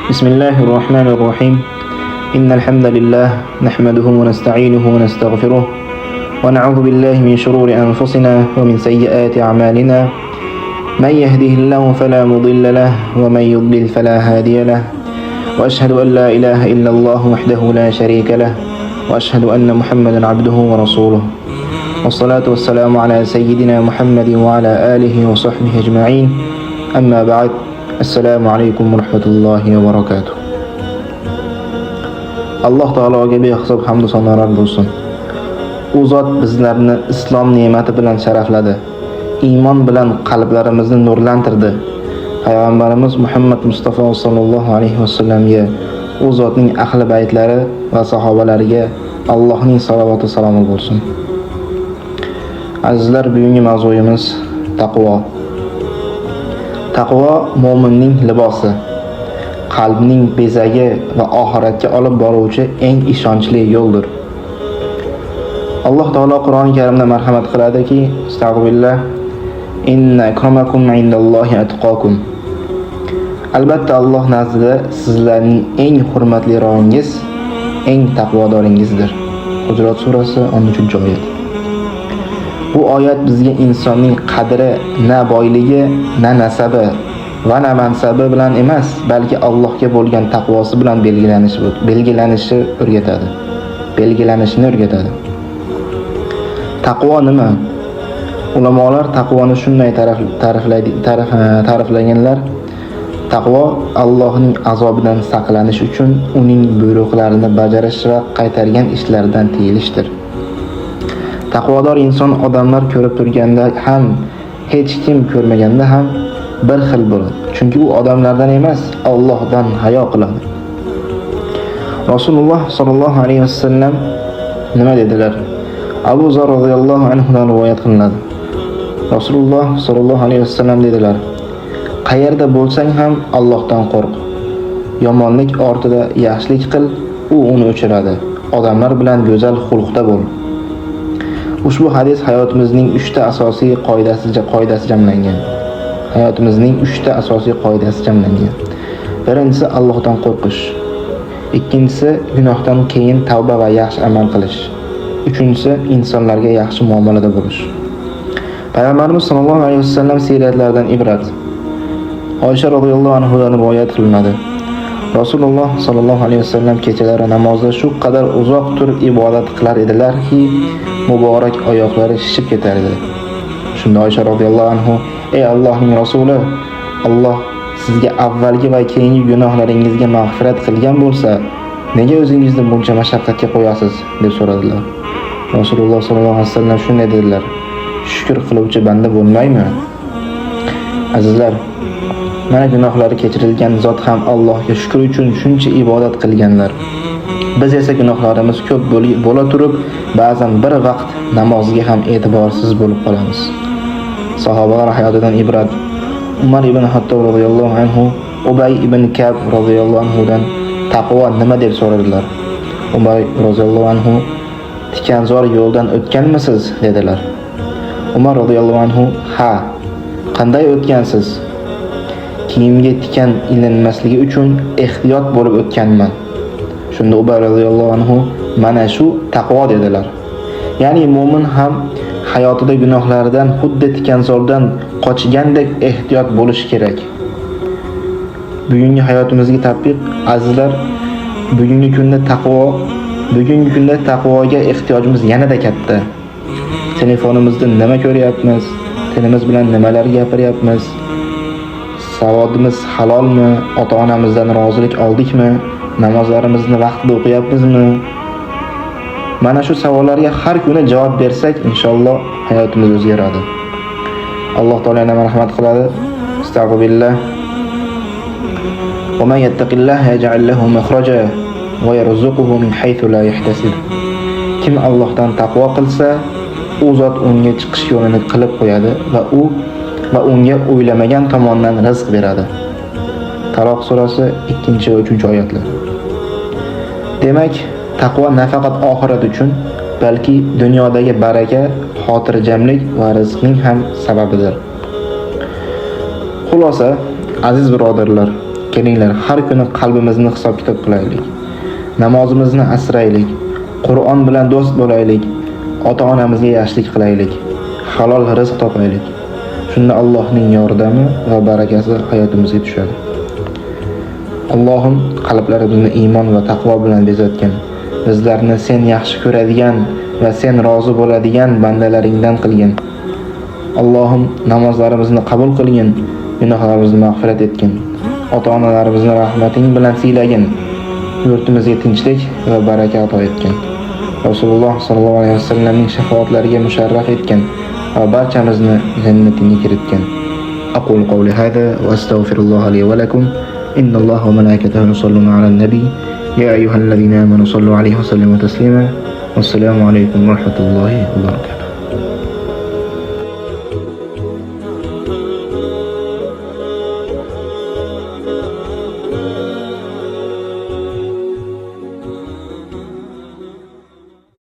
بسم الله الرحمن الرحيم. إن الحمد لله نحمده ونستعينه ونستغفره ونعوذ بالله من شرور أنفسنا ومن سيئات أعمالنا. من يهده الله فلا مضل له ومن يضلل فلا هادي له. وأشهد أن لا إله إلا الله وحده لا شريك له وأشهد أن محمدا عبده ورسوله. والصلاة والسلام على سيدنا محمد وعلى آله وصحبه أجمعين. أما بعد. Assalomu alaykum va rahmatullohi va barakatuh. Alloh taologa behisob hamd va sanolar bo'lsin. U zot bizlarni islom ne'mati bilan sharafladi. Iymon bilan qalblarimizni nurlantirdi. Payg'ambarimiz Muhammad Mustafa sallallohu alayhi va sallamga, u zotning ahli baytlari va sahobalariga Allohning salovat va salomi bo'lsin. Azizlar, bugungi mavzuyimiz taqvo. Taqvo mo'minning libosi, qalbning bezagi va oxiratga olib boruvchi eng ishonchli yo'ldir. Alloh taolo Qur'oni Karimda marhamat qiladiki, Astagfirullah, inna akramakum indallohi atqakum. Albatta Alloh nazdida sizlarning eng hurmatlironingiz eng taqvodoringizdir. Hujurat surasi 13-oyat. Bu oyat bizga insonning qadri na boyligi, na nasabi va na mansabi bilan emas, balki Allohga bo'lgan taqvosi bilan belgilanishini o'rgatadi. Taqvo nima? Ulamolar taqvoni shunday ta'riflaganlar. Taqvo Allohning azobidan saqlanish uchun uning buyruqlarini bajarish va qaytargan ishlardan tiyilishdir. Taqvodor inson odamlar ko'rib turganda ham, hech kim ko'rmaganda ham bir xil bo'ladi. Chunki u odamlardan emas, Allohdan hayo qiladi. Rasululloh sallallohu alayhi vasallam nima dedilar? Abu Zar radhiyallohu anhu dan rivoyat qilinadi. Rasululloh sallallohu alayhi vasallam dedilar: qayerda bo'lsang ham Allohdan qo'rq. Yomonlik ortida yaxshilik qil, u uni o'chiradi. Odamlar bilan go'zal xulqda bo'l. Ushbu hadis hayotimizning 3 ta asosiy qoidasi jamlangan. Birinchisi Allohdan qo'rqish. Ikkinchisi gunohdan keyin tavba va yaxshi amal qilish. Uchinchisi insonlarga yaxshi muomalada bo'lish. Payg'ambarimiz sollallohu alayhi vasallam siratlaridan ibrat. Oysha radhiyallohu anha rivoyat qilinadi. Rasululloh sallallohu alayhi vasallam kechalari namozda shu qadar uzoq turib ibodat qilar edilarki, muborak oyoqlari shishib ketar edi. Shunda Oysha radhiyallohu anha: "Ey Allohning rasuli, Alloh sizga avvalgi va keyingi gunohlaringizga mag'firat qilgan bo'lsa, nega o'zingizni buncha mashaqqatga qo'yasiz?" deb so'radilar. Rasululloh sallallohu alayhi vasallam shunday dedilar: "Shukr qiluvchi banda bo'lmaymi?" Azizlar, mana gunohlari kechirilgan zot ham Allohga shukr uchun shuncha ibodat qilganlar. Biz esa gunohlarimiz ko'p bo'la turib, ba'zan bir vaqt namozga ham e'tiborsiz bo'lib qolamiz. Sahobalar hayotidan ibrat. Umar ibn Hattob radhiyallohu anhu Ubay ibn Ka'b radhiyallohu anhu dan taqvo nima deb so'radilar. Umar radhiyallohu anhu: "Tikanzor yo'ldan o'tganmisiz?" dedilar. Umar radhiyallohu anhu: "Ha, qanday o'tgansiz?" "Kiyimga tikan ilinmasligi uchun ehtiyot bo'lib o'tganman." Shunda Ubay radhiyallohu anhu: "Mana shu taqvo" dedilar. Ya'ni mu'min ham hayotida gunohlardan xuddi tikanzordan qochgandek ehtiyot bo'lish kerak. Bugungi hayotimizga tatbiq, azizlar, bugungi kunda taqvoga ehtiyojimiz yanada katta. Telefonimizda nima ko'ryapmiz? Tilimiz bilan nimalar gapiryapmiz? Savodimiz halolmi? Ota-onamizdan rozilik oldikmi? Namozlarimizni vaqtida o'qiyapmizmi? Mana shu savollarga har kuni javob bersak, inshaalloh hayotimiz o'zgaradi. Alloh taolo yana rahmat qiladi. Astagfirullah. "Va man yattaqillaha yaj'al lahu makhraja va yarzuquhu min haythu la yahtasib." Kim Allohdan taqvo qilsa, u zot unga chiqish yo'lini qilib qo'yadi va unga o'ylamagan tomondan rizq beradi. Taloq surasi 2 va 3-oyatlar. Demak, taqvo nafaqat oxirat uchun, balki dunyodagi baraka, xotirjamlik va rizqning ham sababidir. Xulosa, aziz birodarlar, kelinglar har kuni qalbimizni hisob-kitob qilaylik. Namozimizni asraylik. Qur'on bilan do'st bo'laylik. Ota-onamizga yaxshilik qilaylik. Halol rizq topaylik. Shunda Allohning yordami va barakasi hayotimizga tushadi. Allohim qalblarimizni iymon va taqvo bilan bezatgan. Bizlarni sen yaxshi ko'radigan va sen rozi bo'ladigan bandalaringdan qilgin. Allohim namozlarimizni qabul qilgin, gunohlarimizni mag'firat etgin. Ota-onalarimizni rahmating bilan siylagin. Yurtimizga tinchlik va baraka ato etgin. Rasululloh sallallohu alayhi vasallamning shafaatlariga musharraf etgan va barchamizni jannatiga kiritgan. Aqulu qawli hada va astaghfirulloha li va lakum. Innalloha va malaikatahu yusalluna alan nabiy. Ya ayyuhallazina amanu sallu alayhi wa sallimu taslima. Wassalamu alaykum wa rahmatullahi wa barakatuh.